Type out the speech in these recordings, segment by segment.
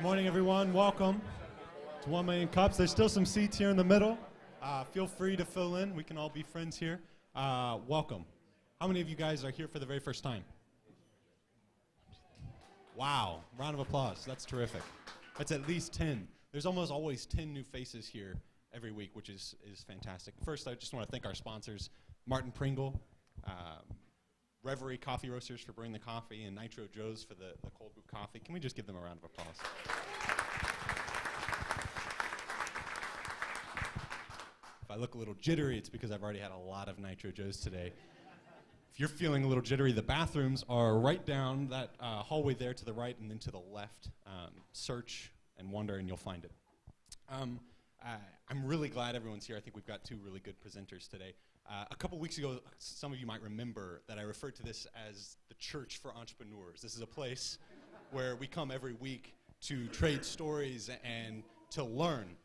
Morning, everyone. Welcome to 1 Million Cups. There's still some seats here in the middle. Feel free to fill in. We can all be friends here. Welcome. How many of you guys are here for the very first time? Wow. Round of applause. That's terrific. That's at least 10. There's almost always 10 new faces here every week, which is fantastic. First, I just want to thank our sponsors, Martin Pringle, Reverie Coffee Roasters for bringing the coffee, and Nitro Joe's for the cold brew coffee. Can we just give them a round of applause? If I look a little jittery, it's because I've already had a lot of Nitro Joe's today. If you're feeling a little jittery, the bathrooms are right down that hallway there to the right and then to the left. Search and wonder and you'll find it. I'm really glad everyone's here. I think we've got two really good presenters today. A couple weeks ago, some of you might remember that I referred to this as the Church for Entrepreneurs. This is a place where we come every week to trade stories and to learn.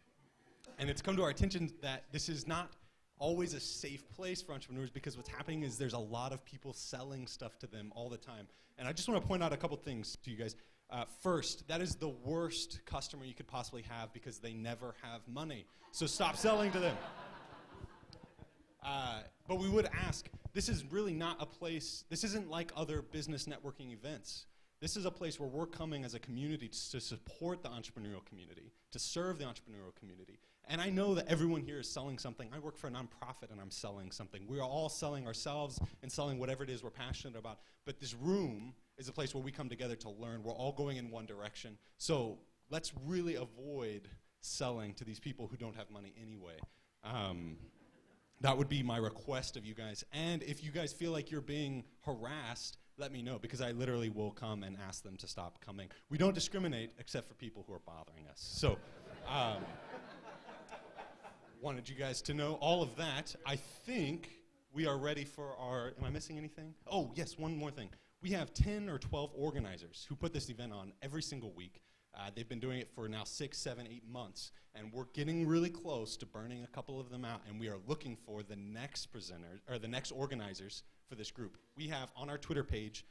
And it's come to our attention that this is not always a safe place for entrepreneurs, because what's happening is there's a lot of people selling stuff to them all the time. And I just want to point out a couple things to you guys. First, that is the worst customer you could possibly have because they never have money. So stop selling to them. But we would ask, this is really not a place, this isn't like other business networking events. This is a place where we're coming as a community to support the entrepreneurial community, to serve the entrepreneurial community. And I know that everyone here is selling something. I work for a nonprofit and I'm selling something. We are all selling ourselves and selling whatever it is we're passionate about. But this room is a place where we come together to learn. We're all going in one direction. So let's really avoid selling to these people who don't have money anyway. That would be my request of you guys. And if you guys feel like you're being harassed, let me know, because I literally will come and ask them to stop coming. We don't discriminate except for people who are bothering us. So wanted you guys to know all of that. I think we are ready for our, am I missing anything? Oh, yes, one more thing. We have 10 or 12 organizers who put this event on every single week. They've been doing it for now 6, 7, 8 months, and we're getting really close to burning a couple of them out, and we are looking for the next presenters, or the next organizers for this group. We have on our Twitter page,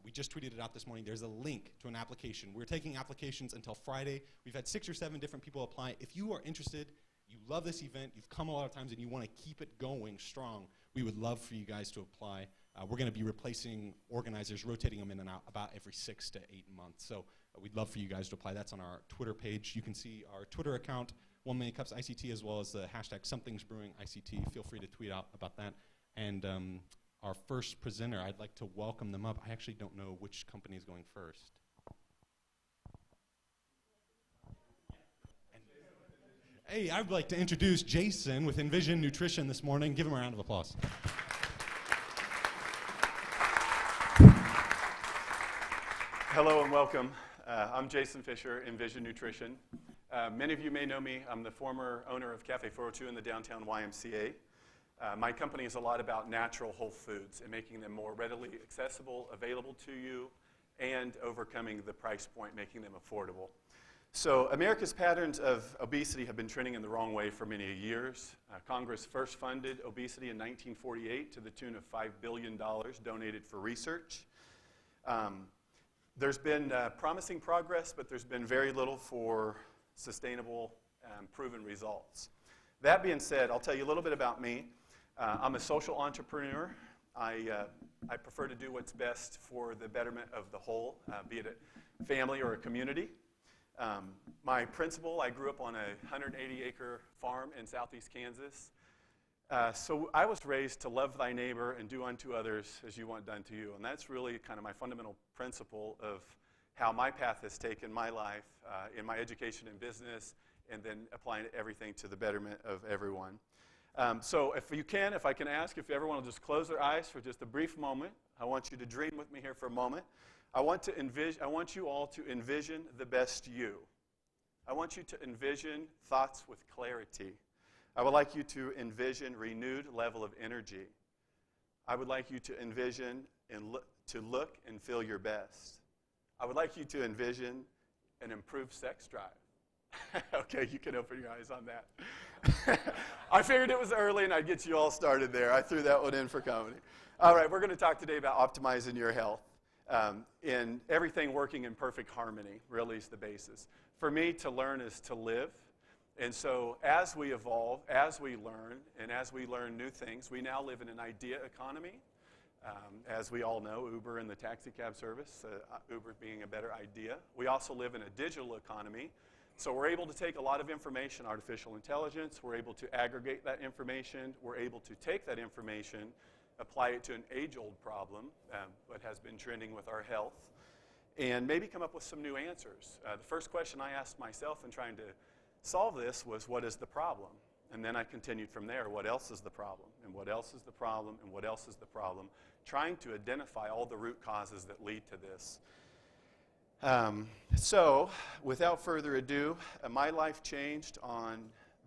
we just tweeted it out this morning, there's a link to an application. We're taking applications until Friday. We've had 6 or 7 different people apply. If you are interested, you love this event, you've come a lot of times, and you want to keep it going strong, we would love for you guys to apply. We're going to be replacing organizers, rotating them in and out about every 6 to 8 months. So we'd love for you guys to apply. That's on our Twitter page. You can see our Twitter account, 1 Million Cups ICT, as well as the hashtag #Something'sBrewingICT. Feel free to tweet out about that. And our first presenter, I'd like to welcome them up. I actually don't know which company is going first. Hey, I'd like to introduce Jason with Envision Nutrition this morning. Give him a round of applause. Hello and welcome. I'm Jason Fisher, Envision Nutrition. Many of you may know me. I'm the former owner of Cafe 402 in the downtown YMCA. My company is a lot about natural whole foods and making them more readily accessible, available to you, and overcoming the price point, making them affordable. So America's patterns of obesity have been trending in the wrong way for many years. Congress first funded obesity in 1948 to the tune of $5 billion donated for research. There's been promising progress, but there's been very little for sustainable, proven results. That being said, I'll tell you a little bit about me. I'm a social entrepreneur. I prefer to do what's best for the betterment of the whole, be it a family or a community. My principal, I grew up on a 180-acre farm in southeast Kansas. So I was raised to love thy neighbor and do unto others as you want done to you. And that's really kind of my fundamental principle of how my path has taken my life in my education and business, and then applying everything to the betterment of everyone. So if I can ask if everyone will just close their eyes for just a brief moment. I want you to dream with me here for a moment. I want you all to envision the best you. I want you to envision thoughts with clarity. I would like you to envision renewed level of energy. I would like you to envision and to look and feel your best. I would like you to envision an improved sex drive. Okay, you can open your eyes on that. I figured it was early and I'd get you all started there. I threw that one in for comedy. All right, we're going to talk today about optimizing your health. In everything working in perfect harmony really is the basis. For me, to learn is to live. And so as we evolve, as we learn, and as we learn new things, we now live in an idea economy. As we all know, Uber and the taxi cab service, Uber being a better idea. We also live in a digital economy. So we're able to take a lot of information, artificial intelligence. We're able to aggregate that information. We're able to take that information, apply it to an age-old problem, what has been trending with our health, and maybe come up with some new answers. The first question I asked myself in trying to solve this was, what is the problem? And then I continued from there. What else is the problem? And what else is the problem? And what else is the problem? Trying to identify all the root causes that lead to this. So, without further ado, my life changed on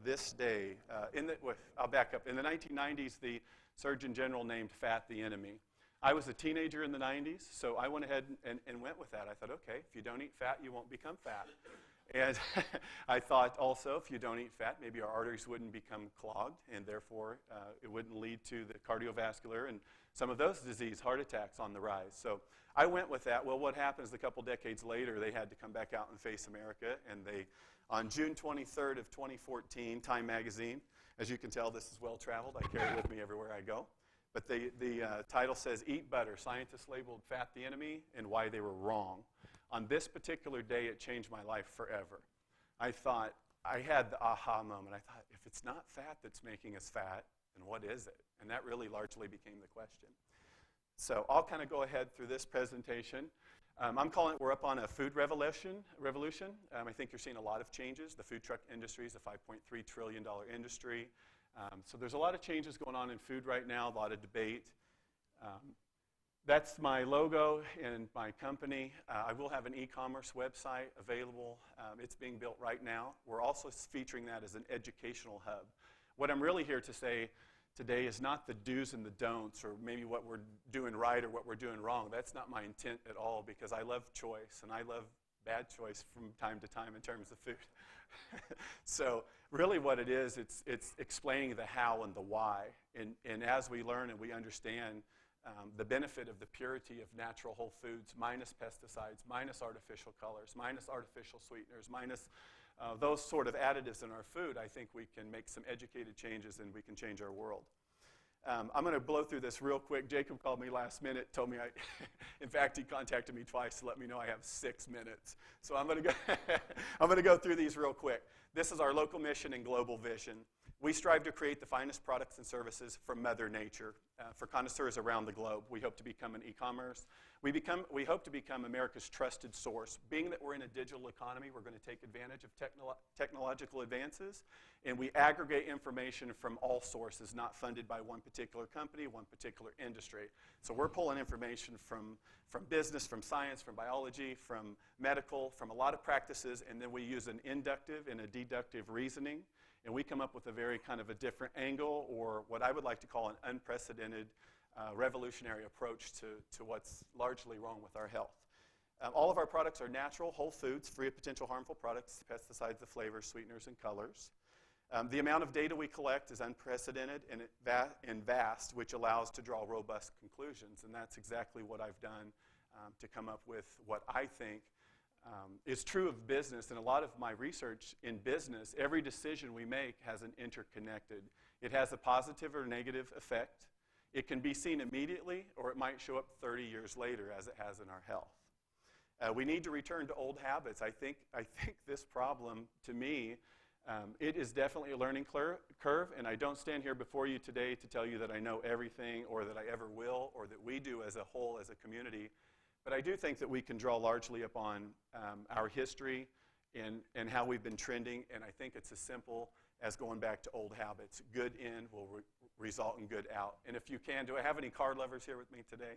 this day. I'll back up. In the 1990s, the Surgeon General named fat the enemy. I was a teenager in the 90s, so I went ahead and went with that. I thought, okay, if you don't eat fat, you won't become fat. And I thought also, if you don't eat fat, maybe our arteries wouldn't become clogged, and therefore it wouldn't lead to the cardiovascular and some of those disease, heart attacks on the rise. So I went with that. Well, what happens a couple decades later, they had to come back out and face America, and on June 23rd of 2014, Time Magazine, as you can tell, this is well-traveled. I carry it with me everywhere I go. But the title says, Eat Butter, Scientists Labeled Fat the Enemy and Why They Were Wrong. On this particular day, it changed my life forever. I had the aha moment. I thought, if it's not fat that's making us fat, then what is it? And that really largely became the question. So I'll kind of go ahead through this presentation. I'm calling it, we're up on a food revolution. I think you're seeing a lot of changes. The food truck industry is a $5.3 trillion industry. So there's a lot of changes going on in food right now, a lot of debate. That's my logo and my company. I will have an e-commerce website available. It's being built right now. We're also featuring that as an educational hub. What I'm really here to say today is not the do's and the don'ts, or maybe what we're doing right or what we're doing wrong. That's not my intent at all, because I love choice, and I love bad choice from time to time in terms of food. So really what it is, it's explaining the how and the why. And as we learn and we understand the benefit of the purity of natural whole foods, minus pesticides, minus artificial colors, minus artificial sweeteners, minus those sort of additives in our food, I think we can make some educated changes and we can change our world. I'm going to blow through this real quick. Jacob called me last minute, told me in fact, he contacted me twice to let me know I have 6 minutes. So I'm going to go through these real quick. This is our local mission and global vision. We strive to create the finest products and services from Mother Nature for connoisseurs around the globe. We hope to become an e-commerce. We hope to become America's trusted source. Being that we're in a digital economy, we're going to take advantage of technological advances, and we aggregate information from all sources, not funded by one particular company, one particular industry. So we're pulling information from business, from science, from biology, from medical, from a lot of practices, and then we use an inductive and a deductive reasoning. And we come up with a very kind of a different angle, or what I would like to call an unprecedented, revolutionary approach to what's largely wrong with our health. All of our products are natural, whole foods, free of potential harmful products, pesticides, the flavors, sweeteners, and colors. The amount of data we collect is unprecedented and vast, which allows to draw robust conclusions. And that's exactly what I've done to come up with what I think is true of business. And a lot of my research in business, every decision we make has an interconnected. It has a positive or negative effect. It can be seen immediately, or it might show up 30 years later, as it has in our health. We need to return to old habits. I think this problem, to me, it is definitely a learning curve, and I don't stand here before you today to tell you that I know everything, or that I ever will, or that we do as a whole, as a community. But I do think that we can draw largely upon our history and how we've been trending, and I think it's as simple as going back to old habits. Good in will result in good out. And if you can, do I have any car lovers here with me today?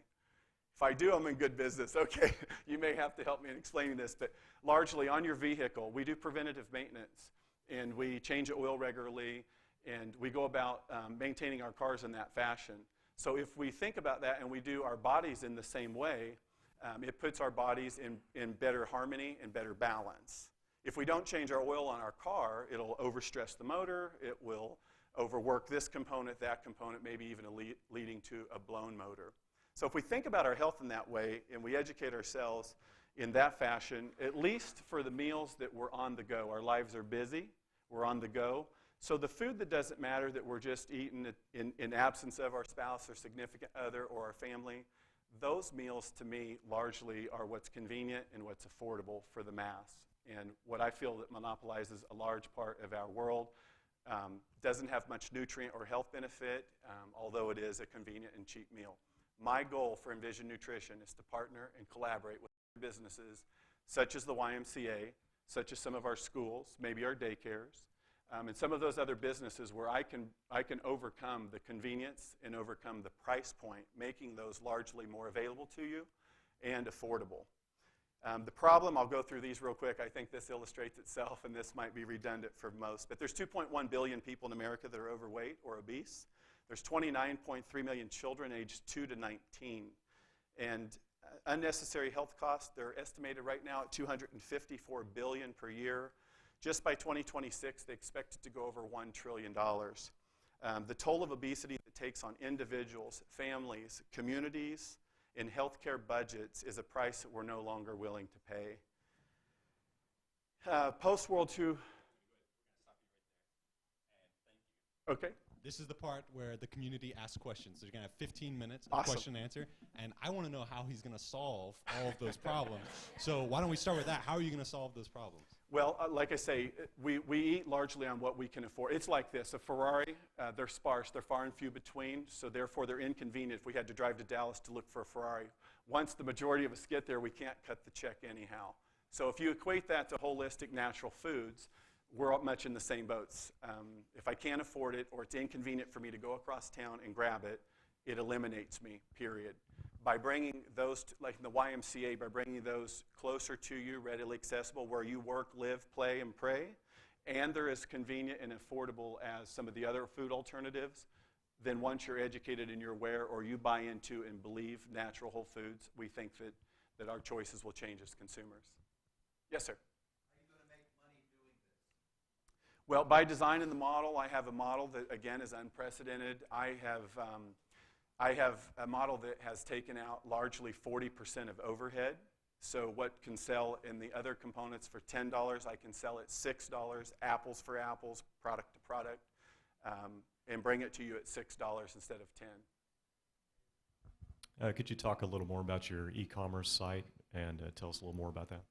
If I do, I'm in good business. Okay, you may have to help me in explaining this, but largely on your vehicle, we do preventative maintenance, and we change oil regularly, and we go about maintaining our cars in that fashion. So if we think about that and we do our bodies in the same way, it puts our bodies in better harmony and better balance. If we don't change our oil on our car, it'll overstress the motor, it will overwork this component, that component, maybe even leading to a blown motor. So if we think about our health in that way and we educate ourselves in that fashion, at least for the meals that we're on the go, our lives are busy, we're on the go. So the food that doesn't matter, that we're just eating in absence of our spouse or significant other or our family, those meals to me largely are what's convenient and what's affordable for the mass. And what I feel that monopolizes a large part of our world, doesn't have much nutrient or health benefit, although it is a convenient and cheap meal. My goal for Envision Nutrition is to partner and collaborate with businesses such as the YMCA, such as some of our schools, maybe our daycares, and some of those other businesses where I can overcome the convenience and overcome the price point, making those largely more available to you and affordable. The problem, I'll go through these real quick. I think this illustrates itself, and this might be redundant for most, but there's 2.1 billion people in America that are overweight or obese. There's 29.3 million children aged 2 to 19. And unnecessary health costs, they're estimated right now at $254 billion per year. Just by 2026, they expect it to go over $1 trillion. The toll of obesity that takes on individuals, families, communities, and healthcare budgets is a price that we're no longer willing to pay. Post-World II. Okay. This is the part where the community asks questions. They're going to have 15 minutes of Awesome. question and answer, and I want to know how he's going to solve all of those problems. So why don't we start with that? How are you going to solve those problems? Well, like I say, we eat largely on what we can afford. It's like this. A Ferrari, they're sparse. They're far and few between, so therefore they're inconvenient if we had to drive to Dallas to look for a Ferrari. Once the majority of us get there, we can't cut the check anyhow. So if you equate that to holistic natural foods, we're all much in the same boats. If I can't afford it or it's inconvenient for me to go across town and grab it, it eliminates me, period. By bringing those, like in the YMCA, by bringing those closer to you, readily accessible, where you work, live, play, and pray, and they're as convenient and affordable as some of the other food alternatives, then once you're educated and you're aware or you buy into and believe natural whole foods, we think that our choices will change as consumers. Yes, sir? Well, by designing the model, I have a model that, again, is unprecedented. I have a model that has taken out largely 40% of overhead. So what can sell in the other components for $10, I can sell at $6, apples for apples, product to product, and bring it to you at $6 instead of $10. Could you talk a little more about your e-commerce site and tell us a little more about that?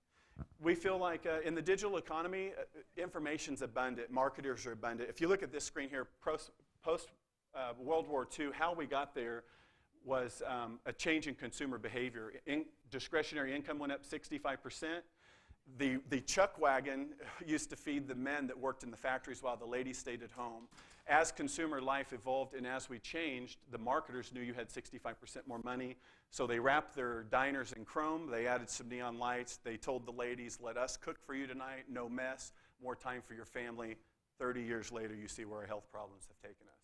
We feel like in the digital economy, information's abundant, marketers are abundant. If you look at this screen here, post World War II, how we got there was a change in consumer behavior. Discretionary income went up 65%. The chuck wagon used to feed the men that worked in the factories while the ladies stayed at home. As consumer life evolved and as we changed, the marketers knew you had 65% more money, so they wrapped their diners in chrome, they added some neon lights, they told the ladies, let us cook for you tonight, no mess, more time for your family. 30 years later, you see where our health problems have taken us.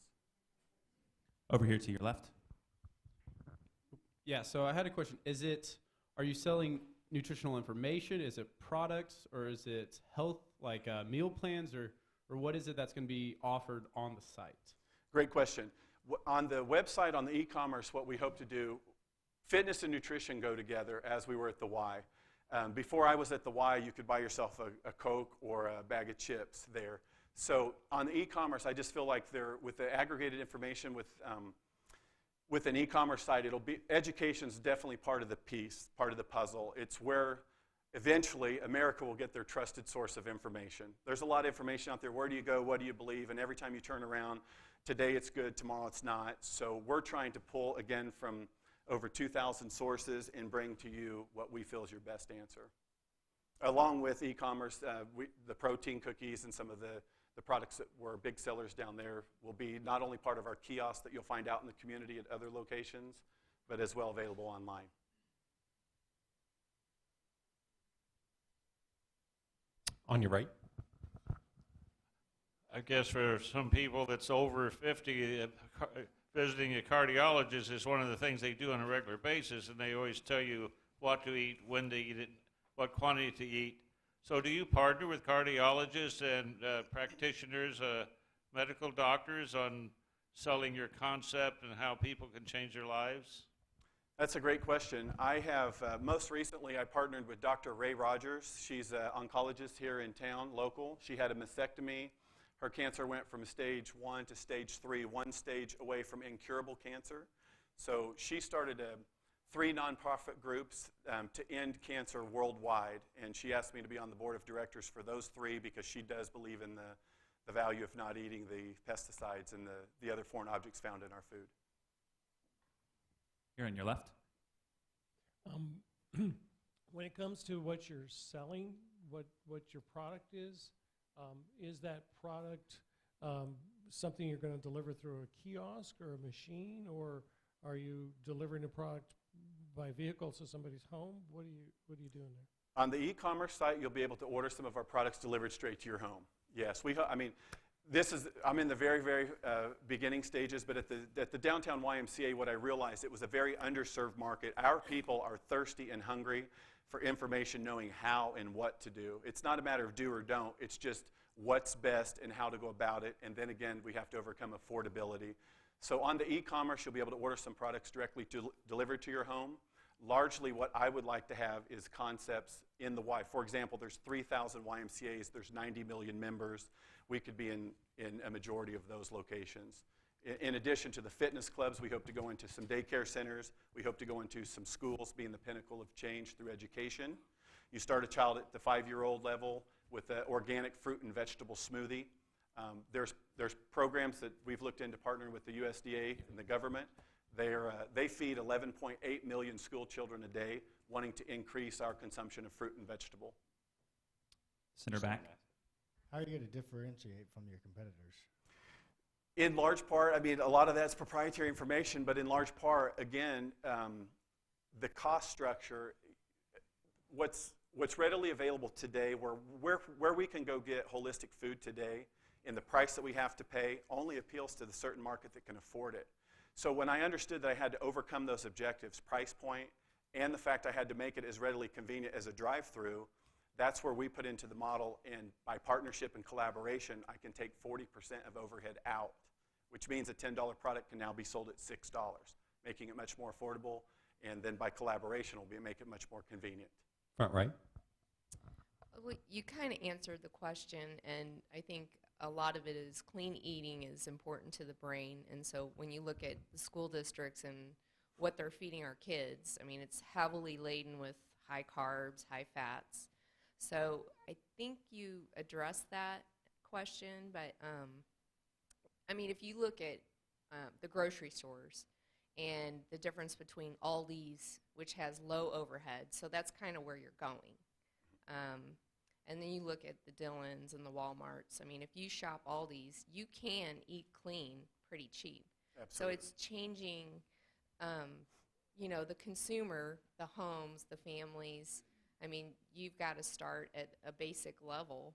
Over here to your left. Yeah, so I had a question. Are you selling nutritional information? Is it products, or is it health, like meal plans, or what is it that's going to be offered on the site? Great question. On the website, on the e-commerce, what we hope to do, fitness and nutrition go together as we were at the Y. Before I was at the Y, you could buy yourself a Coke or a bag of chips there. So on the e-commerce, I just feel like with the aggregated information with an e-commerce site, education's definitely part of the piece, part of the puzzle. It's where eventually America will get their trusted source of information. There's a lot of information out there. Where do you go? What do you believe? And every time you turn around, today it's good, tomorrow it's not. So we're trying to pull, again, from over 2,000 sources and bring to you what we feel is your best answer. Along with e-commerce, the protein cookies and some of the products that were big sellers down there will be not only part of our kiosk that you'll find out in the community at other locations, but as well available online. On your right. I guess for some people that's over 50, visiting a cardiologist is one of the things they do on a regular basis, and they always tell you what to eat, when to eat it, what quantity to eat. So do you partner with cardiologists and practitioners, medical doctors, on selling your concept and how people can change their lives? That's a great question. I have, most recently, I partnered with Dr. Ray Rogers. She's an oncologist here in town, local. She had a mastectomy. Her cancer went from stage 1 to stage 3, one stage away from incurable cancer. So she started 3 nonprofit groups to end cancer worldwide, and she asked me to be on the board of directors for those 3 because she does believe in the value of not eating the pesticides and the other foreign objects found in our food. Here on your left. When it comes to what you're selling, what your product is that product something you're going to deliver through a kiosk or a machine, or are you delivering a product by vehicle to somebody's home? What are you doing there? On the e-commerce site, you'll be able to order some of our products delivered straight to your home. Yes, I'm in the very, very beginning stages, but at the downtown YMCA, what I realized, it was a very underserved market. Our people are thirsty and hungry for information, knowing how and what to do. It's not a matter of do or don't. It's just what's best and how to go about it. And then again, we have to overcome affordability. So on the e-commerce, you'll be able to order some products directly delivered to your home. Largely what I would like to have is concepts in the Y. For example, there's 3,000 YMCAs, there's 90 million members. We could be in a majority of those locations. In addition to the fitness clubs, we hope to go into some daycare centers. We hope to go into some schools, being the pinnacle of change through education. You start a child at the 5-year-old level with an organic fruit and vegetable smoothie. There's programs that we've looked into partnering with the USDA and the government. They feed 11.8 million school children a day, wanting to increase our consumption of fruit and vegetable. Center back. How are you going to differentiate from your competitors? In large part, a lot of that's proprietary information, but in large part, again, the cost structure, what's readily available today, where we can go get holistic food today, and the price that we have to pay only appeals to the certain market that can afford it. So when I understood that I had to overcome those objectives, price point, and the fact I had to make it as readily convenient as a drive-through, that's where we put into the model, and by partnership and collaboration, I can take 40% of overhead out, which means a $10 product can now be sold at $6, making it much more affordable, and then by collaboration, will make it much more convenient. Front right. Well, you kind of answered the question, and I think a lot of it is clean eating is important to the brain, and so when you look at the school districts and what they're feeding our kids, it's heavily laden with high carbs, high fats. So I think you addressed that question, but if you look at the grocery stores and the difference between Aldi's, which has low overhead, so that's kind of where you're going. And then you look at the Dillons and the Walmarts. If you shop Aldi's, you can eat clean pretty cheap. Absolutely. So it's changing, the consumer, the homes, the families. You've got to start at a basic level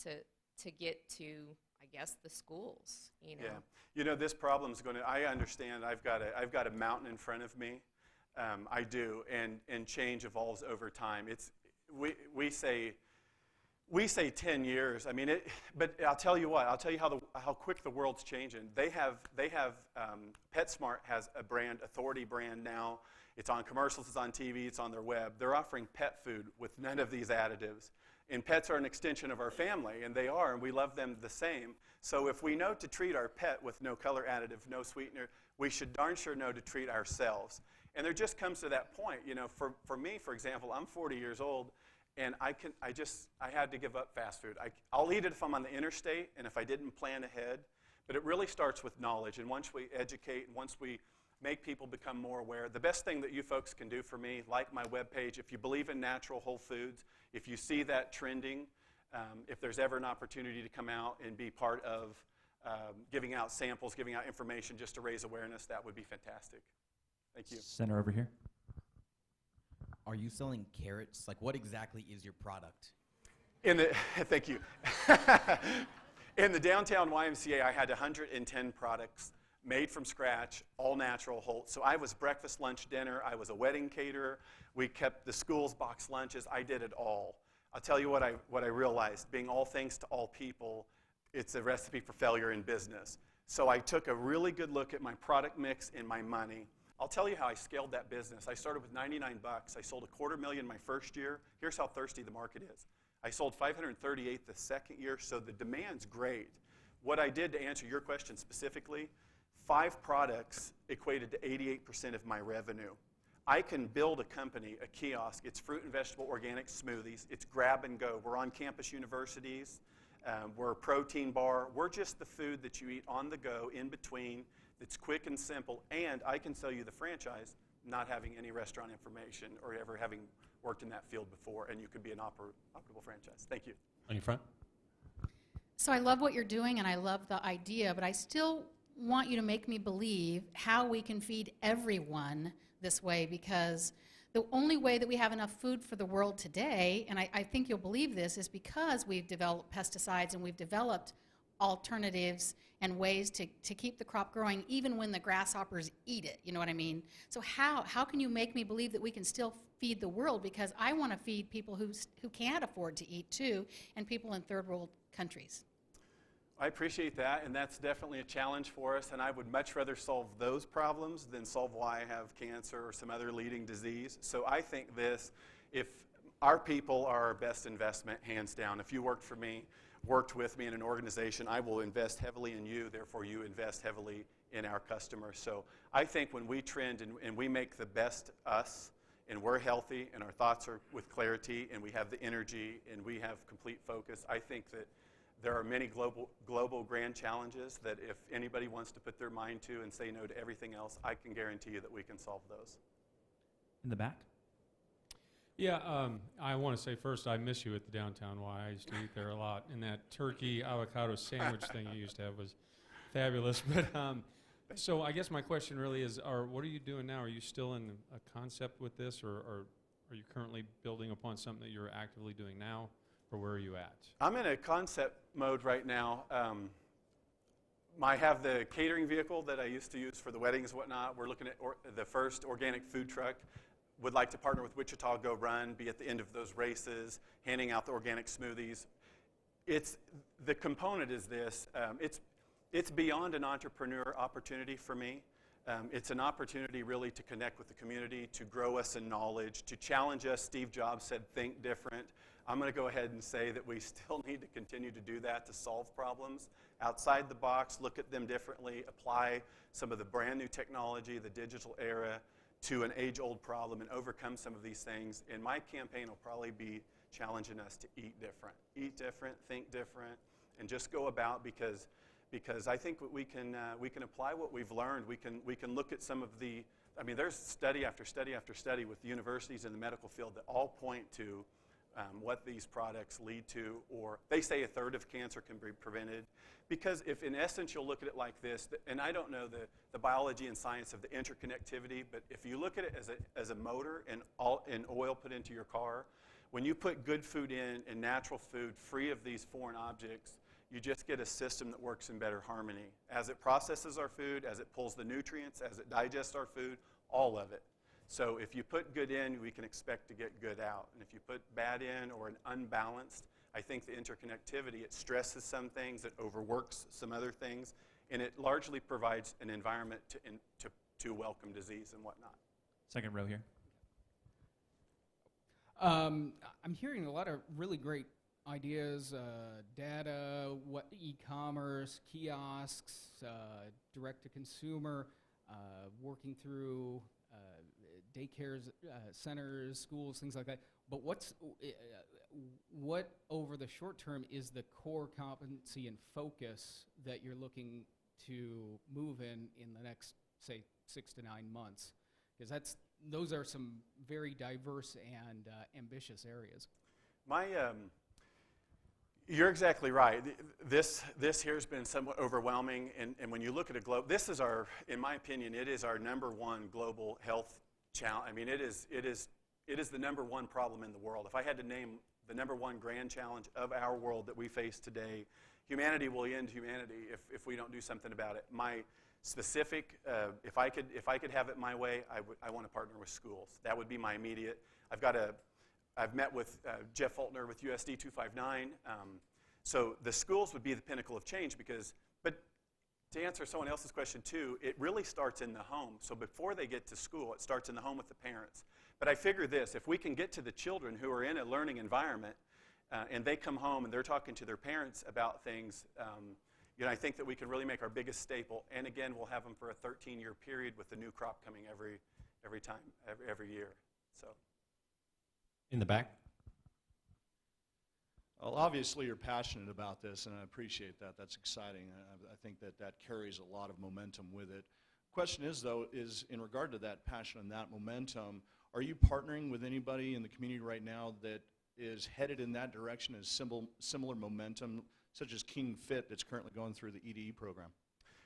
to get to, I guess, the schools. Yeah. This problem's going to. I understand. I've got a mountain in front of me. I do, and change evolves over time. We say 10 years. But I'll tell you what. I'll tell you how quick the world's changing. They have PetSmart has a brand, Authority brand now. It's on commercials, it's on TV, it's on their web. They're offering pet food with none of these additives. And pets are an extension of our family, and they are, and we love them the same. So if we know to treat our pet with no color additive, no sweetener, we should darn sure know to treat ourselves. And there just comes to that point. For me, for example, I'm 40 years old, and I had to give up fast food. I'll eat it if I'm on the interstate and if I didn't plan ahead. But it really starts with knowledge, and once we educate, and once we make people become more aware. The best thing that you folks can do for me, like my webpage, if you believe in natural whole foods, if you see that trending, if there's ever an opportunity to come out and be part of giving out samples, giving out information just to raise awareness, that would be fantastic. Thank you. Center over here. Are you selling carrots? What exactly is your product? Thank you. In the downtown YMCA, I had 110 products made from scratch, all natural, whole. So I was breakfast, lunch, dinner. I was a wedding caterer. We kept the schools box lunches. I did it all. I'll tell you what I realized. Being all things to all people, it's a recipe for failure in business. So I took a really good look at my product mix and my money. I'll tell you how I scaled that business. I started with $99. I sold $250,000 my first year. Here's how thirsty the market is. I sold $538 the second year, so the demand's great. What I did to answer your question specifically, 5 products equated to 88% of my revenue. I can build a company, a kiosk. It's fruit and vegetable organic smoothies. It's grab and go. We're on campus universities. We're a protein bar. We're just the food that you eat on the go, in between. It's quick and simple, and I can sell you the franchise not having any restaurant information or ever having worked in that field before, and you could be an operable franchise. Thank you. On your front. So I love what you're doing, and I love the idea, but I still want you to make me believe how we can feed everyone this way, because the only way that we have enough food for the world today, and I think you'll believe this, is because we've developed pesticides and we've developed alternatives and ways to keep the crop growing even when the grasshoppers eat it, you know what I mean? So how can you make me believe that we can still feed the world? Because I want to feed people who can't afford to eat too, and people in third world countries. I appreciate that, and that's definitely a challenge for us, and I would much rather solve those problems than solve why I have cancer or some other leading disease. So I think this, if our people are our best investment, hands down. If you worked for me, worked with me in an organization, I will invest heavily in you, therefore you invest heavily in our customers. So I think when we trend and we make the best us, and we're healthy, and our thoughts are with clarity, and we have the energy, and we have complete focus, I think that there are many global grand challenges that if anybody wants to put their mind to and say no to everything else, I can guarantee you that we can solve those. In the back? Yeah, I want to say first, I miss you at the Downtown Y. I used to eat there a lot, and that turkey avocado sandwich thing you used to have was fabulous. But so I guess my question really is, what are you doing now? Are you still in a concept with this, or are you currently building upon something that you're actively doing now, or where are you at? I'm in a concept mode right now. I have the catering vehicle that I used to use for the weddings and whatnot. We're looking at the first organic food truck. Would like to partner with Wichita, go run, be at the end of those races, handing out the organic smoothies. The component is this. It's beyond an entrepreneur opportunity for me. It's an opportunity really to connect with the community, to grow us in knowledge, to challenge us. Steve Jobs said, think different. I'm going to go ahead and say that we still need to continue to do that to solve problems outside the box, look at them differently, apply some of the brand new technology, the digital era, to an age-old problem and overcome some of these things. And my campaign will probably be challenging us to eat different, think different, and just go about because I think we can apply what we've learned. We can look at some of the, there's study after study after study with universities in the medical field that all point to what these products lead to, or they say 1/3 of cancer can be prevented. Because if in essence you'll look at it like this, and I don't know the biology and science of the interconnectivity, but if you look at it as a motor and oil put into your car, when you put good food in and natural food free of these foreign objects, you just get a system that works in better harmony. As it processes our food, as it pulls the nutrients, as it digests our food, all of it. So if you put good in, we can expect to get good out. And if you put bad in or an unbalanced, I think the interconnectivity, it stresses some things, it overworks some other things, and it largely provides an environment to welcome disease and whatnot. Second row here. I'm hearing a lot of really great ideas, data, e-commerce, kiosks, direct-to-consumer, working through daycares, centers, schools, things like that. But what over the short term is the core competency and focus that you're looking to move in the next, say, 6 to 9 months? Because those are some very diverse and ambitious areas. You're exactly right. This here has been somewhat overwhelming, and when you look at in my opinion, it is our #1 global health challenge. It is the #1 problem in the world. If I had to name the #1 grand challenge of our world that we face today, humanity will end humanity if we don't do something about it. My specific, if I could have it my way, I want to partner with schools. That would be my immediate. I've met with Jeff Fultner with USD 259. So the schools would be the pinnacle of change but To answer someone else's question too, it really starts in the home. So before they get to school, it starts in the home with the parents. But I figure this, if we can get to the children who are in a learning environment and they come home and they're talking to their parents about things, I think that we can really make our biggest staple. And again, we'll have them for a 13-year period with the new crop coming every year. So, in the back. Well, obviously you're passionate about this, and I appreciate that. That's exciting. I think that carries a lot of momentum with it. Question is, though, is in regard to that passion and that momentum, are you partnering with anybody in the community right now that is headed in that direction as similar momentum, such as King Fit that's currently going through the EDE program?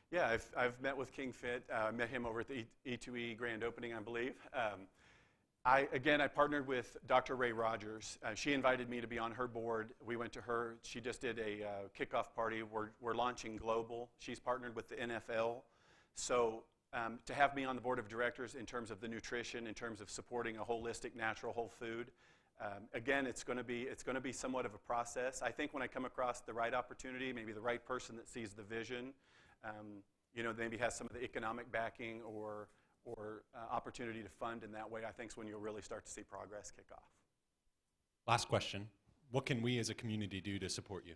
Yeah, I've met with King Fit. Met him over at the E2E grand opening, I believe. I partnered with Dr. Ray Rogers. She invited me to be on her board. We went to her. She just did a kickoff party. We're launching global. She's partnered with the NFL. So to have me on the board of directors in terms of the nutrition, in terms of supporting a holistic, natural, whole food, it's going to be somewhat of a process. I think when I come across the right opportunity, maybe the right person that sees the vision, maybe has some of the economic backing or opportunity to fund in that way, I think is when you'll really start to see progress kick off. Last question. What can we as a community do to support you?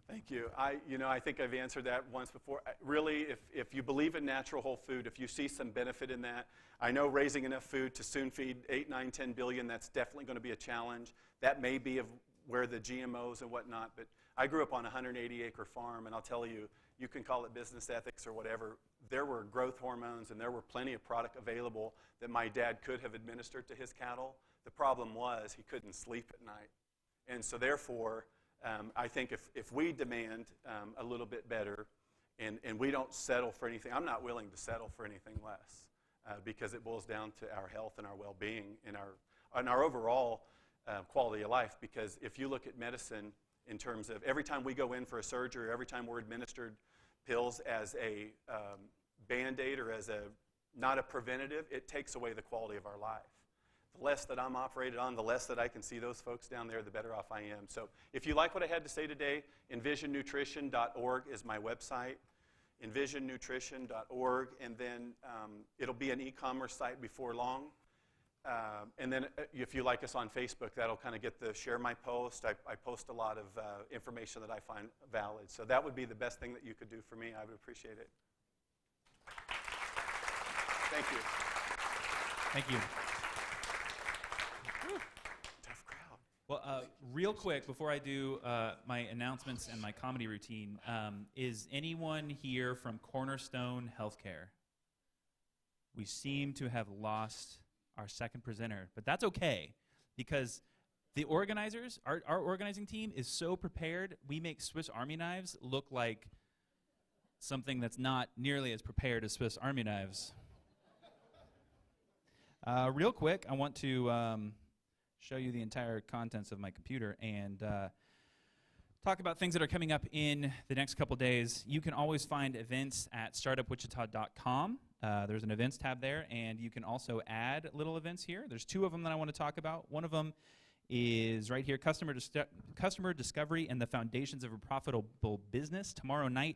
Thank you. I think I've answered that once before. Really, if you believe in natural whole food, if you see some benefit in that, I know raising enough food to soon feed 8, 9, 10 billion, that's definitely going to be a challenge. That may be of where the GMOs and whatnot, but I grew up on a 180-acre farm, and I'll tell you, you can call it business ethics or whatever, there were growth hormones and there were plenty of product available that my dad could have administered to his cattle. The problem was he couldn't sleep at night. And so therefore, I think if we demand a little bit better and we don't settle for anything, I'm not willing to settle for anything less because it boils down to our health and our well-being and our overall quality of life. Because if you look at medicine in terms of every time we go in for a surgery, every time we're administered pills as a Band-Aid or as not a preventative, it takes away the quality of our life. The less that I'm operated on, the less that I can see those folks down there, the better off I am. So if you like what I had to say today, envisionnutrition.org is my website, envisionnutrition.org, and then it'll be an e-commerce site before long. And then if you like us on Facebook, that'll kind of get the share my post. I post a lot of information that I find valid. So that would be the best thing that you could do for me. I would appreciate it. Thank you. Thank you. Tough crowd. Well, real quick, before I do my announcements and my comedy routine, is anyone here from CoRNerstone Healthcare? We seem to have lost our second presenter, but that's okay because the organizers, our organizing team is so prepared. We make Swiss Army knives look like something that's not nearly as prepared as Swiss Army knives. Real quick, I want to show you the entire contents of my computer and talk about things that are coming up in the next couple days. You can always find events at startupwichita.com. There's an events tab there, and you can also add little events here. There's 2 of them that I want to talk about. One of them is right here, customer discovery and the foundations of a profitable business. Tomorrow night,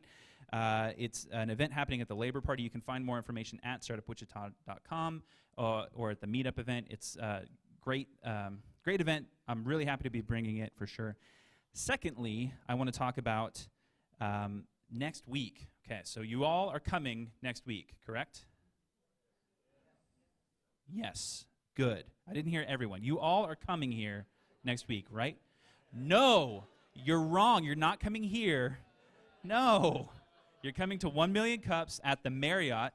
it's an event happening at the Labor Party. You can find more information at startupwichita.com or at the meetup event. It's a great event. I'm really happy to be bringing it for sure. Secondly, I want to talk about next week. Okay, so you all are coming next week, correct? Yes, good. I didn't hear everyone. You all are coming here next week, right? No, you're wrong. You're not coming here. No, you're coming to 1 Million Cups at the Marriott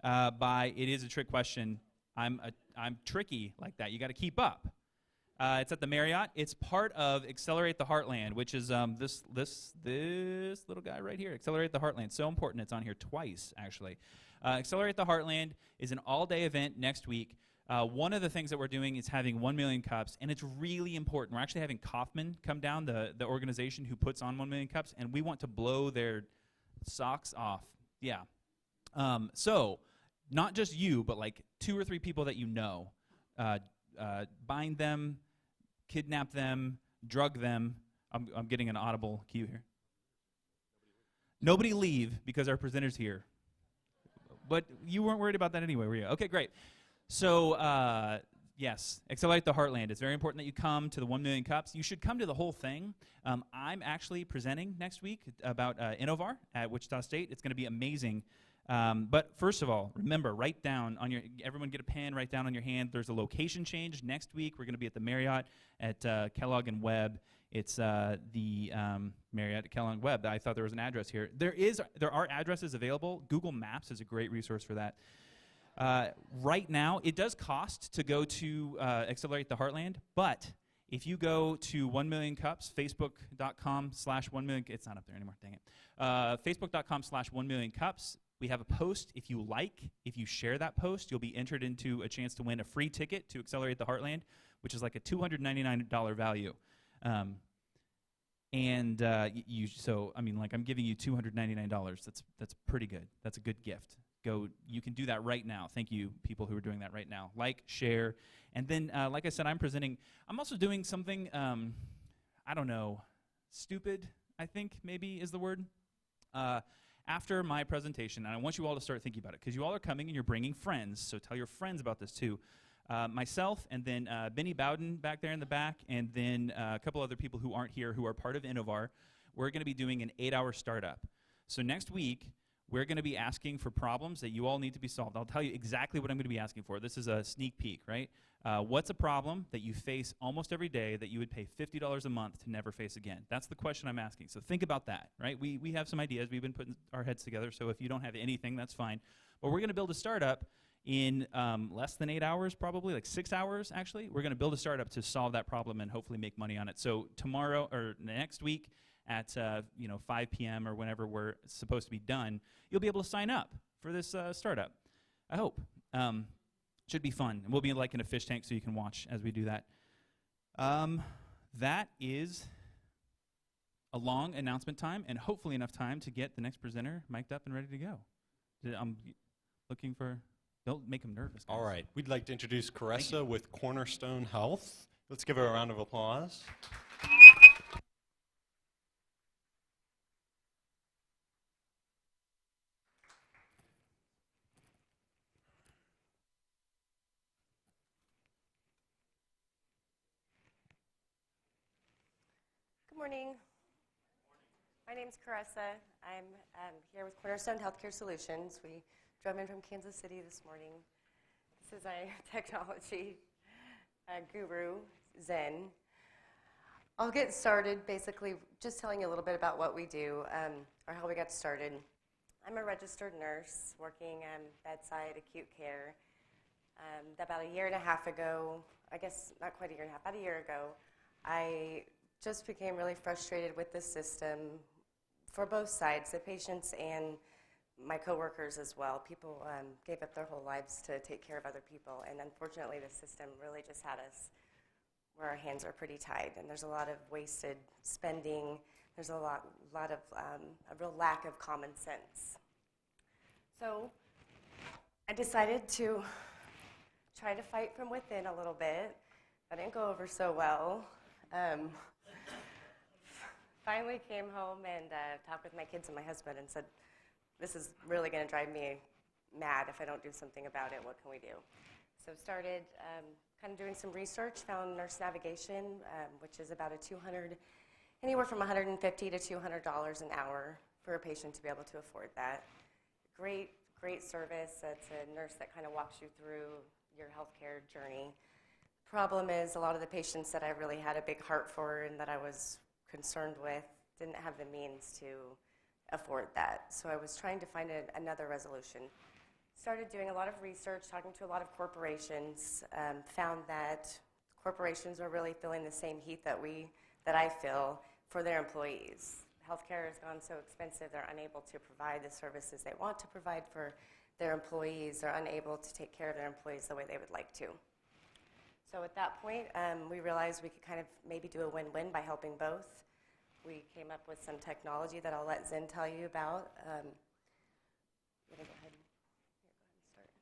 it is a trick question. I'm tricky like that. You got to keep up. It's at the Marriott. It's part of Accelerate the Heartland, which is this little guy right here. Accelerate the Heartland. So important. It's on here twice, actually. Accelerate the Heartland is an all-day event next week. One of the things that we're doing is having 1 Million Cups, and it's really important. We're actually having Kaufman come down, the organization who puts on 1 Million Cups, and we want to blow their socks off. Yeah. So not just you, but like 2 or 3 people that you know. Bind them, kidnap them, drug them. I'm getting an audible cue here. Nobody leave because our presenter's here. But you weren't worried about that anyway, were you? Okay, great. So, yes, Accelerate the Heartland. It's very important that you come to the 1 Million Cups. You should come to the whole thing. I'm actually presenting next week about Innovar at Wichita State. It's going to be amazing. But first of all, remember, write down on everyone get a pen, write down on your hand. There's a location change next week. We're going to be at the Marriott at Kellogg and Webb. It's the Marriott at Kellogg and Webb. I thought there was an address here. There are addresses available. Google Maps is a great resource for that. Right now, it does cost to go to Accelerate the Heartland, but if you go to 1 Million Cups, facebook.com/1 million, it's not up there anymore, dang it. Facebook.com/1 million cups. We have a post. If you share that post, you'll be entered into a chance to win a free ticket to Accelerate the Heartland, which is like a $299 value. So I mean, like I'm giving you $299. That's pretty good. That's a good gift. You can do that right now. Thank you, people who are doing that right now. Like, share, and then, like I said, I'm also doing something, I don't know, stupid, I think maybe is the word. After my presentation, and I want you all to start thinking about it, because you all are coming and you're bringing friends, so tell your friends about this too. Myself, and then Benny Bowden back there in the back, and then a couple other people who aren't here who are part of Innovar, we're going to be doing an 8-hour startup. So next week, we're going to be asking for problems that you all need to be solved. I'll tell you exactly what I'm going to be asking for. This is a sneak peek, right? What's a problem that you face almost every day that you would pay $50 a month to never face again? That's the question I'm asking. So think about that, right? We have some ideas. We've been putting our heads together, so if you don't have anything, that's fine. But we're going to build a startup in less than 8 hours, probably, like 6 hours, actually. We're going to build a startup to solve that problem and hopefully make money on it. So tomorrow, or next week, at 5 p.m. or whenever we're supposed to be done, you'll be able to sign up for this startup. I hope. Should be fun. And we'll be like in a fish tank so you can watch as we do that. That is a long announcement time and hopefully enough time to get the next presenter mic'd up and ready to go. I'm looking for, don't make them nervous, guys. All right. We'd like to introduce Caressa with CoRNerstone Health. Let's give her a round of applause. Good morning. My name's Caressa. I'm here with CoRNerstone Healthcare Solutions. We drove in from Kansas City this morning. This is a technology guru, Zen. I'll get started basically just telling you a little bit about what we do or how we got started. I'm a registered nurse working bedside acute care. About a year and a half ago, I guess not quite a year and a half, about a year ago, I just became really frustrated with the system for both sides, the patients and my coworkers as well. People gave up their whole lives to take care of other people, and unfortunately the system really just had us where our hands are pretty tied, and there's a lot of wasted spending. There's a lot of a real lack of common sense. So I decided to try to fight from within a little bit. That didn't go over so well. Finally came home and talked with my kids and my husband and said, this is really going to drive me mad if I don't do something about it. What can we do? So started kind of doing some research, found nurse navigation, which is about anywhere from $150 to $200 an hour for a patient to be able to afford that. Great service. It's a nurse that kind of walks you through your healthcare journey. Problem is, a lot of the patients that I really had a big heart for and that I was concerned with didn't have the means to afford that. So I was trying to find another resolution. Started doing a lot of research, talking to a lot of corporations, found that corporations are really feeling the same heat that I feel for their employees. Healthcare has gone so expensive, they're unable to provide the services they want to provide for their employees. They're unable to take care of their employees the way they would like to. So at that point, we realized we could kind of maybe do a win-win by helping both. We came up with some technology that I'll let Zen tell you about. You wanna go ahead? Here, go ahead and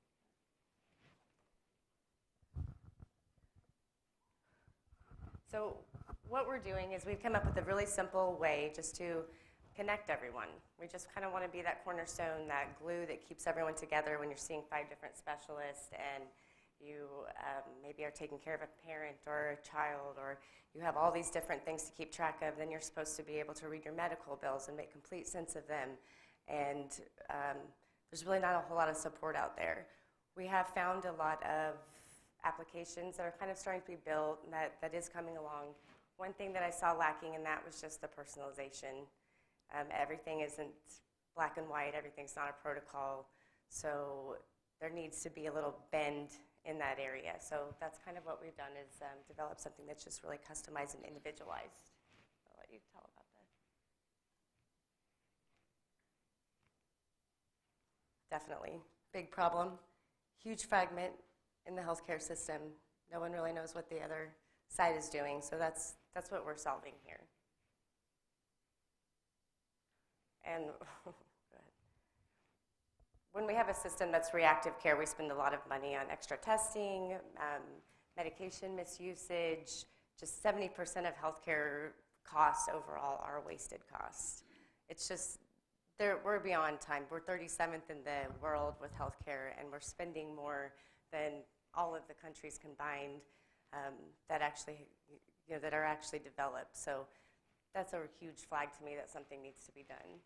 start. So what we're doing is we've come up with a really simple way just to connect everyone. We just kind of want to be that cornerstone, that glue that keeps everyone together when you're seeing 5 different specialists and you maybe are taking care of a parent or a child, or you have all these different things to keep track of. Then you're supposed to be able to read your medical bills and make complete sense of them. And there's really not a whole lot of support out there. We have found a lot of applications that are kind of starting to be built, and that is coming along. One thing that I saw lacking in that was just the personalization. Everything isn't black and white. Everything's not a protocol. So there needs to be a little bend in that area. So that's kind of what we've done, is develop something that's just really customized and individualized. I'll let you tell about that. Definitely. Big problem. Huge fragment in the healthcare system. No one really knows what the other side is doing. So that's what we're solving here. And go ahead. When we have a system that's reactive care, we spend a lot of money on extra testing, medication misusage. Just 70% of healthcare costs overall are wasted costs. It's just, we're beyond time. We're 37th in the world with healthcare, and we're spending more than all of the countries combined that are actually developed. So that's a huge flag to me that something needs to be done.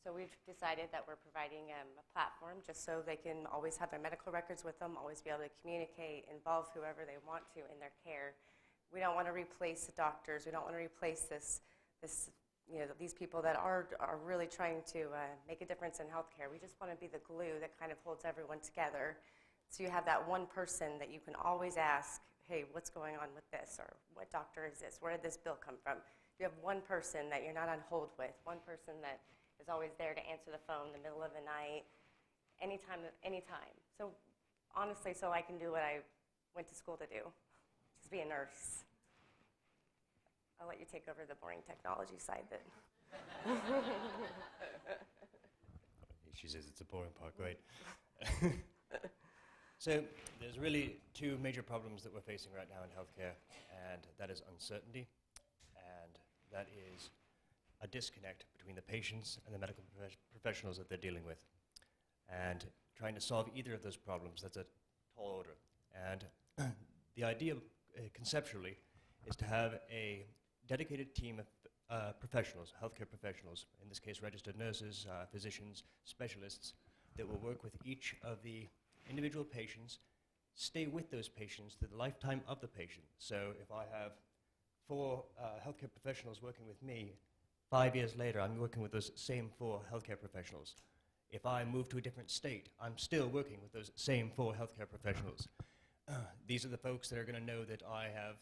So we've decided that we're providing a platform just so they can always have their medical records with them, always be able to communicate, involve whoever they want to in their care. We don't want to replace the doctors. We don't want to replace these people that are really trying to make a difference in healthcare. We just want to be the glue that kind of holds everyone together. So you have that one person that you can always ask, hey, what's going on with this? Or what doctor is this? Where did this bill come from? You have one person that you're not on hold with, one person that is always there to answer the phone in the middle of the night, anytime. So honestly, so I can do what I went to school to do, just be a nurse. I'll let you take over the boring technology side. She says it's a boring part, great. So there's really 2 major problems that we're facing right now in healthcare, and that is uncertainty, and that is a disconnect between the patients and the medical professionals that they're dealing with. And trying to solve either of those problems, that's a tall order. And the idea conceptually is to have a dedicated team of professionals, healthcare professionals, in this case registered nurses, physicians, specialists, that will work with each of the individual patients, stay with those patients through the lifetime of the patient. So if I have 4 healthcare professionals working with me, 5 years later, I'm working with those same 4 healthcare professionals. If I move to a different state, I'm still working with those same 4 healthcare professionals. These are the folks that are going to know that I have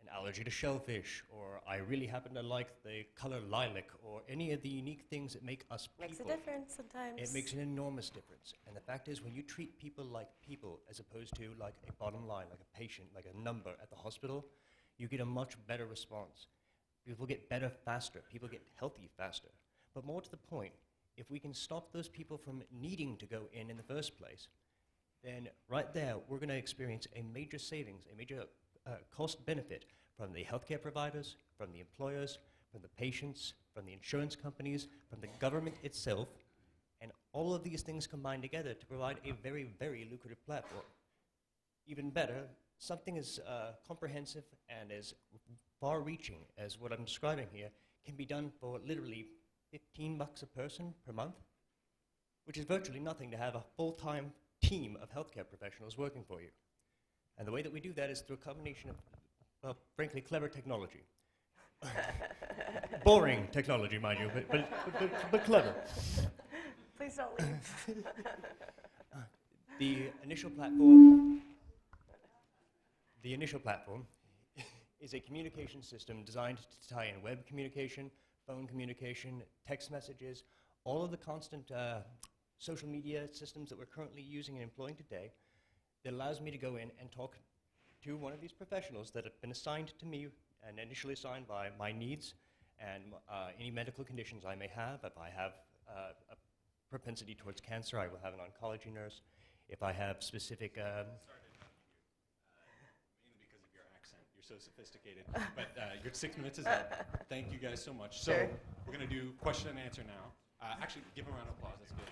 an allergy to shellfish, or I really happen to like the color lilac, or any of the unique things that make us people. Makes a difference sometimes. It makes an enormous difference. And the fact is, when you treat people like people, as opposed to like a bottom line, like a patient, like a number at the hospital, you get a much better response. People get better faster. People get healthy faster. But more to the point, if we can stop those people from needing to go in the first place, then right there, we're going to experience a major savings, a major cost benefit from the healthcare providers, from the employers, from the patients, from the insurance companies, from the government itself, and all of these things combined together to provide a very, very lucrative platform. Even better, something as comprehensive and as far-reaching as what I'm describing here can be done for literally $15 a person per month, which is virtually nothing to have a full-time team of healthcare professionals working for you. And the way that we do that is through a combination of, frankly, clever technology. Boring technology, mind you, but clever. Please don't leave. The initial platform is a communication system designed to tie in web communication, phone communication, text messages, all of the constant social media systems that we're currently using and employing today, that allows me to go in and talk to one of these professionals that have been assigned to me and initially assigned by my needs and any medical conditions I may have. If I have a propensity towards cancer, I will have an oncology nurse. If I have specific... Mainly because of your accent. You're you're so sophisticated. But your 6 minutes is up. Thank you guys so much. So Sure. we're going to do question and answer now. Actually, give them a round of applause. That's good.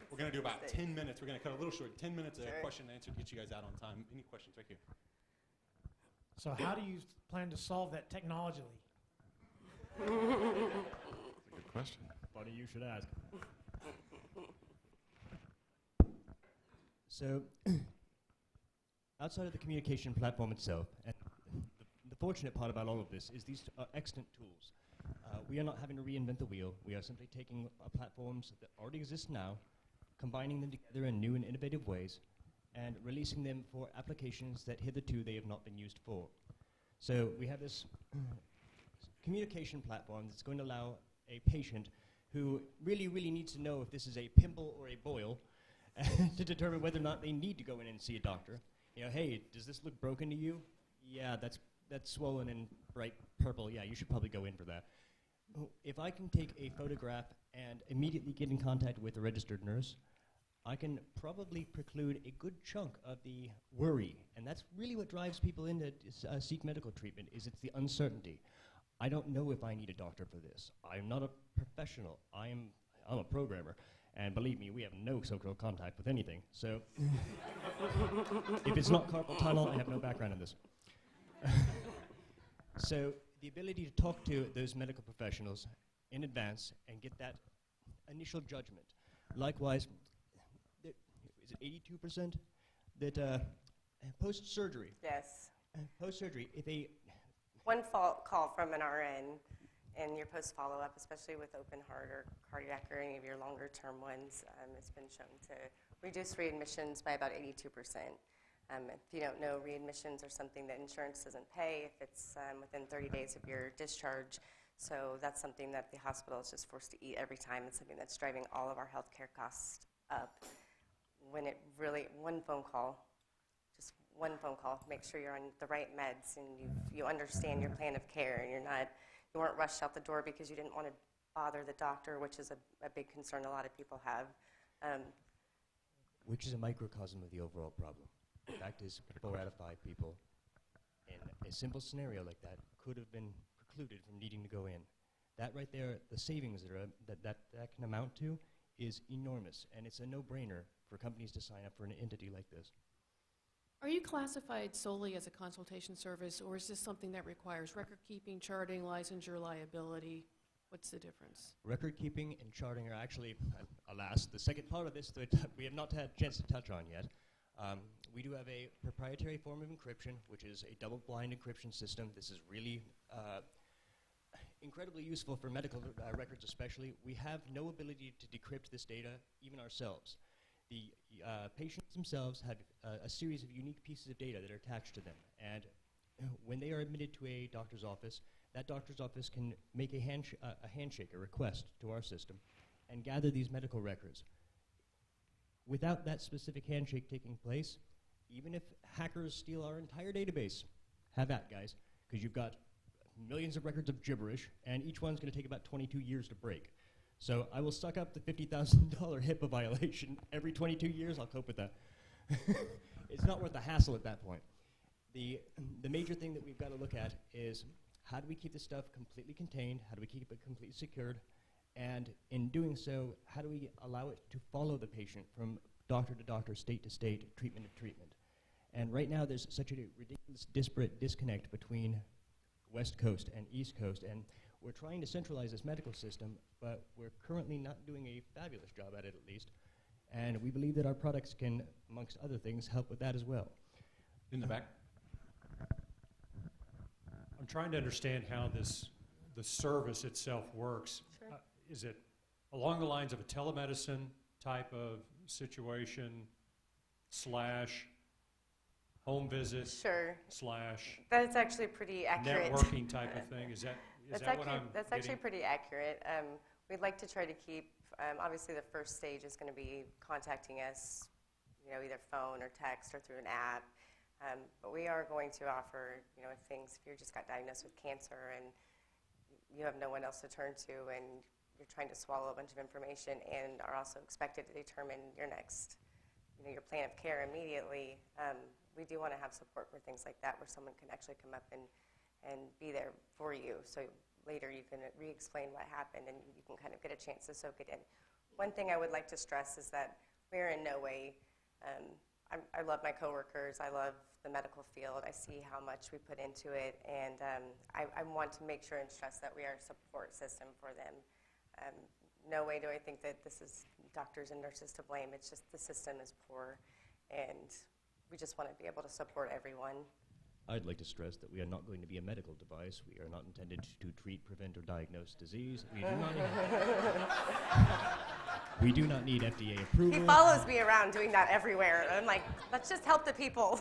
We're going to do about 10 minutes. We're going to cut a little short. 10 minutes of question and answer to get you guys out on time. Any questions right here? So how do you plan to solve that technologically? That's a good question. Funny you should ask. So, outside of the communication platform itself, and the fortunate part about all of this is these are excellent tools. We are not having to reinvent the wheel. We are simply taking platforms that already exist now, combining them together in new and innovative ways, and releasing them for applications that hitherto they have not been used for. So we have this communication platform that's going to allow a patient who really, really needs to know if this is a pimple or a boil to determine whether or not they need to go in and see a doctor. You know, hey, does this look broken to you? Yeah, that's swollen and bright purple. Yeah, you should probably go in for that. If I can take a photograph and immediately get in contact with a registered nurse, I can probably preclude a good chunk of the worry. And that's really what drives people in to seek medical treatment, is it's the uncertainty. I don't know if I need a doctor for this. I'm not a professional. I'm a programmer. And believe me, we have no social contact with anything. So if it's not carpal tunnel, I have no background in this. So the ability to talk to those medical professionals in advance and get that initial judgment. Likewise, is it 82% that post-surgery? Yes. Post-surgery, if a one call from an RN in your post-follow-up, especially with open heart or cardiac or any of your longer-term ones, it's been shown to reduce readmissions by about 82%. If you don't know, readmissions are something that insurance doesn't pay if it's within 30 days of your discharge. So that's something that the hospital is just forced to eat every time. It's something that's driving all of our healthcare costs up. When it really, one phone call, make sure you're on the right meds and you understand your plan of care and you weren't rushed out the door because you didn't want to bother the doctor, which is a big concern a lot of people have. Which is a microcosm of the overall problem. The fact is, 4 out of 5 people in a simple scenario like that could have been precluded from needing to go in. That right there, the savings that can amount to is enormous, and it's a no-brainer for companies to sign up for an entity like this. Are you classified solely as a consultation service, or is this something that requires record keeping, charting, licensure, liability? What's the difference? Record keeping and charting are actually, alas, the second part of this that we have not had a chance to touch on yet. We do have a proprietary form of encryption, which is a double-blind encryption system. This is really incredibly useful for medical records especially. We have no ability to decrypt this data, even ourselves. The patients themselves have a series of unique pieces of data that are attached to them. And when they are admitted to a doctor's office, that doctor's office can make a handshake, a request to our system, and gather these medical records. Without that specific handshake taking place, even if hackers steal our entire database, have at, guys, because you've got millions of records of gibberish, and each one's going to take about 22 years to break. So I will suck up the $50,000 HIPAA violation every 22 years. I'll cope with that. It's not worth the hassle at that point. The major thing that we've got to look at is how do we keep this stuff completely contained? How do we keep it completely secured? And in doing so, how do we allow it to follow the patient from doctor to doctor, state to state, treatment to treatment? And right now there's such a ridiculous disparate disconnect between West Coast and East Coast, and we're trying to centralize this medical system, but we're currently not doing a fabulous job at it, at least. And we believe that our products can, amongst other things, help with that as well. In the back. I'm trying to understand how the service itself works. Sure. Is it along the lines of a telemedicine type of situation / home visit / That's actually pretty accurate. networking type of thing? Is that what I'm That's getting? actually pretty accurate. We'd like to try to keep, obviously the first stage is going to be contacting us, either phone or text or through an app. But we are going to offer, things, if you just got diagnosed with cancer and you have no one else to turn to and you're trying to swallow a bunch of information and are also expected to determine your next your plan of care immediately, we do want to have support for things like that, where someone can actually come up and be there for you. So later you can re-explain what happened and you can kind of get a chance to soak it in. One thing I would like to stress is that we're in no way, I love my coworkers, I love the medical field, I see how much we put into it, and I want to make sure and stress that we are a support system for them. No way do I think that this is doctors and nurses to blame, it's just the system is poor, and we just want to be able to support everyone. I'd like to stress that we are not going to be a medical device. We are not intended to treat, prevent, or diagnose disease. We do not need FDA approval. He follows me around doing that everywhere. I'm like, let's just help the people.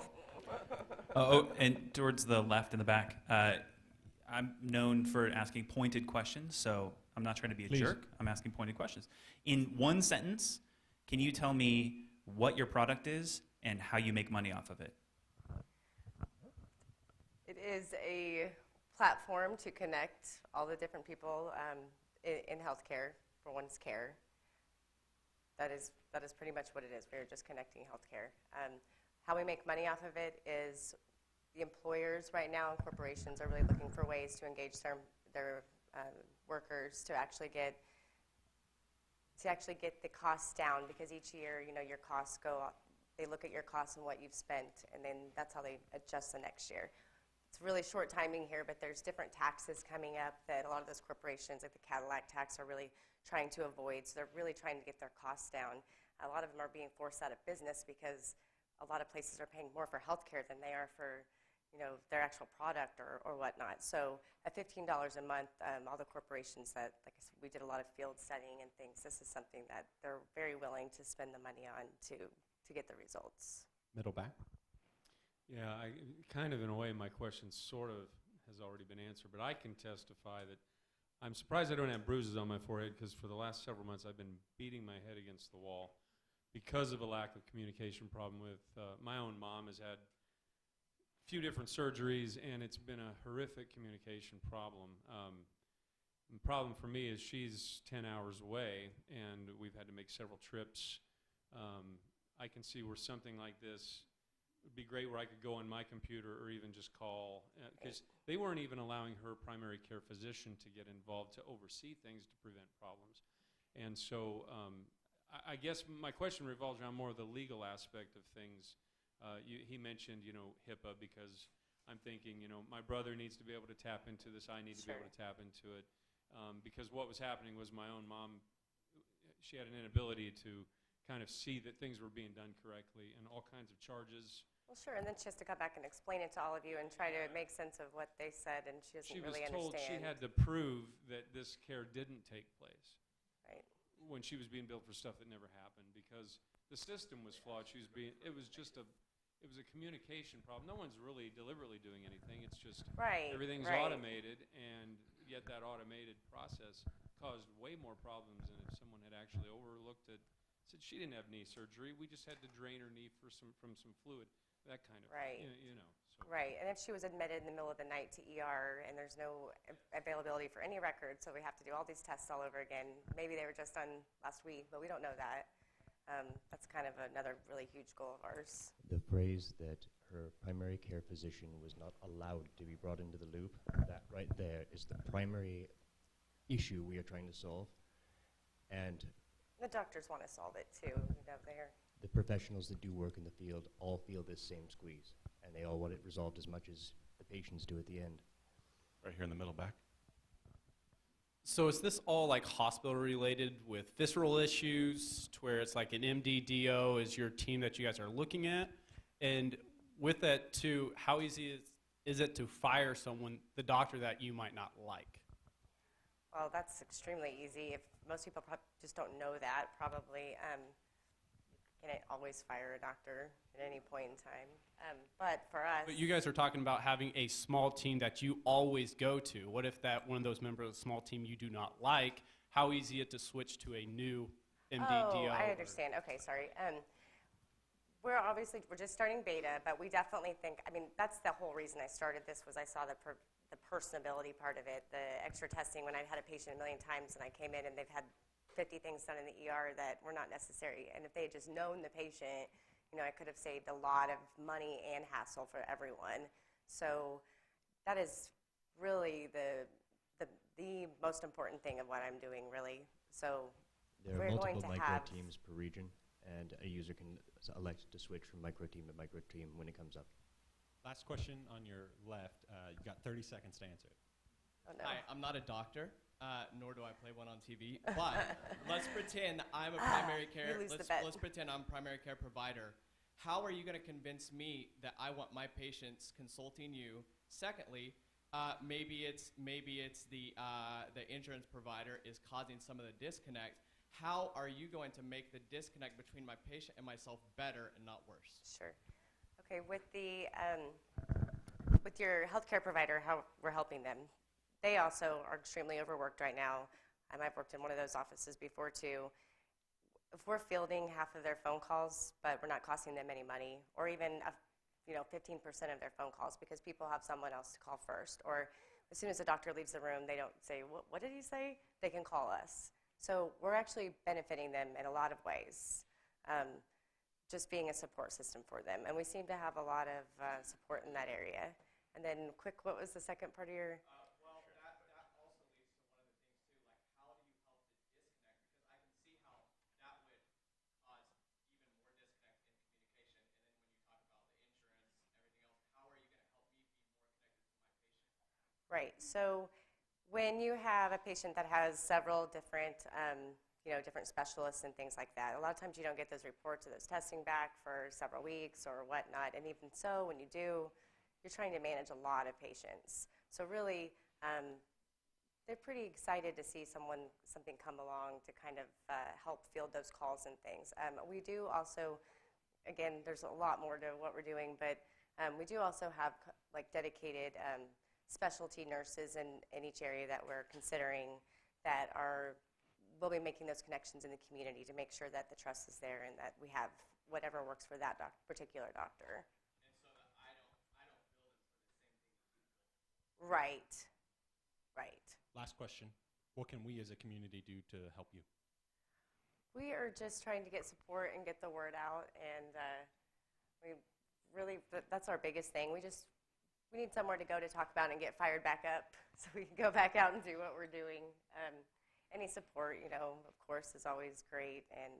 And towards the left in the back, I'm known for asking pointed questions, so I'm not trying to be a Please. jerk. I'm asking pointed questions. In one sentence, can you tell me what your product is and how you make money off of it? It is a platform to connect all the different people in healthcare for one's care. That is pretty much what it is. We're just connecting healthcare. How we make money off of it is the employers right now and corporations are really looking for ways to engage their workers to actually get the costs down, because each year, your costs go up. They look at your costs and what you've spent, and then that's how they adjust the next year. It's really short timing here, but there's different taxes coming up that a lot of those corporations, like the Cadillac tax, are really trying to avoid. So they're really trying to get their costs down. A lot of them are being forced out of business because a lot of places are paying more for healthcare than they are for, their actual product or whatnot. So at $15 a month, all the corporations that, like I said, we did a lot of field studying and things. This is something that they're very willing to spend the money on to get the results. Middle back. Yeah, kind of in a way, my question sort of has already been answered, but I can testify that I'm surprised I don't have bruises on my forehead, because for the last several months I've been beating my head against the wall because of a lack of communication problem with my own mom. Has had a few different surgeries, and it's been a horrific communication problem. The problem for me is she's 10 hours away, and we've had to make several trips. I can see where something like this would be great, where I could go on my computer or even just call, because they weren't even allowing her primary care physician to get involved to oversee things to prevent problems. And so I guess my question revolves around more of the legal aspect of things. He mentioned, HIPAA, because I'm thinking, my brother needs to be able to tap into this, I need to be able to tap into it. Because what was happening was my own mom, she had an inability to kind of see that things were being done correctly, and all kinds of charges. Well, sure, and then she has to come back and explain it to all of you and try to make sense of what they said, and she doesn't really understand. She was told she had to prove that this care didn't take place. Right. When she was being billed for stuff that never happened, because the system was flawed. It was a communication problem. No one's really deliberately doing anything. It's just everything's automated, and yet that automated process caused way more problems than if someone had actually overlooked it. Said she didn't have knee surgery. We just had to drain her knee from some fluid, that kind of, So. Right, and if she was admitted in the middle of the night to ER and there's no availability for any records, so we have to do all these tests all over again. Maybe they were just done last week, but we don't know that. That's kind of another really huge goal of ours. The phrase that her primary care physician was not allowed to be brought into the loop, that right there is the primary issue we are trying to solve. And the doctors want to solve it too, the professionals that do work in the field all feel this same squeeze, and they all want it resolved as much as the patients do at the end. Right here in the middle back. So is this all like hospital related with visceral issues, to where it's like an MD-DO is your team that you guys are looking at? And with that too, how easy is it to fire someone, the doctor that you might not like? Well, that's extremely easy. If most people just don't know that, probably. You can't always fire a doctor at any point in time. But for us... But you guys are talking about having a small team that you always go to. What if that one of those members of the small team you do not like? How easy is it to switch to a new MD-DO? Oh, I understand. Okay, sorry. We're just starting beta, but we definitely think, that's the whole reason I started this, was I saw the personability part of it, the extra testing when I've had a patient a million times and I came in and they've had 50 things done in the ER that were not necessary. And if they had just known the patient, I could have saved a lot of money and hassle for everyone. So that is really the most important thing of what I'm doing, really. So there we're are going multiple to micro have teams per region, and a user can elect to switch from micro team to micro team when it comes up. Last question on your left. You've got 30 seconds to answer it. Oh, no. Hi, I'm not a doctor, nor do I play one on TV. But let's pretend I'm a primary care. Let's pretend I'm a primary care provider. How are you going to convince me that I want my patients consulting you? Secondly, maybe it's the insurance provider is causing some of the disconnect. How are you going to make the disconnect between my patient and myself better and not worse? Sure. Okay, with your healthcare provider, how we're helping them. They also are extremely overworked right now. I've worked in one of those offices before too. If we're fielding half of their phone calls, but we're not costing them any money, or even 15% of their phone calls because people have someone else to call first, or as soon as the doctor leaves the room, they don't say, what did he say? They can call us. So we're actually benefiting them in a lot of ways, just being a support system for them. And we seem to have a lot of support in that area. And then quick, what was the second part of your? Well, that also leads to one of the things too, like how do you help the disconnect? Because I can see how that would cause even more disconnect in communication. And then when you talk about the insurance, everything else, how are you going to help me be more connected to my patient? Right. So when you have a patient that has several different, different specialists and things like that, a lot of times you don't get those reports or those testing back for several weeks or whatnot. And even so, when you do, you're trying to manage a lot of patients. So really, they're pretty excited to see something come along to kind of help field those calls and things. We do also, again, there's a lot more to what we're doing, but we do also have dedicated specialty nurses in each area that we're considering that will be making those connections in the community to make sure that the trust is there and that we have whatever works for that particular doctor. And so that I don't bill them for the same thing that you bill. Right. Right. Last question. What can we as a community do to help you? We are just trying to get support and get the word out, and that's our biggest thing. We need somewhere to go to talk about and get fired back up so we can go back out and do what we're doing. Any support, of course, is always great, and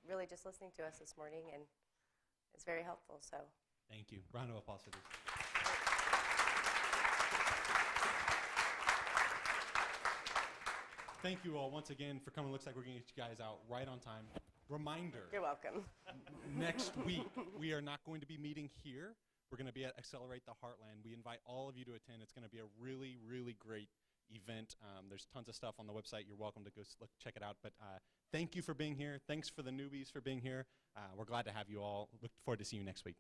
really just listening to us this morning, and it's very helpful. So thank you. Round of applause for this. Thank you all once again for coming. Looks like we're going to get you guys out right on time. Reminder. You're welcome. Next week, we are not going to be meeting here. We're going to be at Accelerate the Heartland. We invite all of you to attend. It's going to be a really, really great event. There's tons of stuff on the website. You're welcome to go check it out. But thank you for being here. Thanks for the newbies for being here. We're glad to have you all. Look forward to seeing you next week.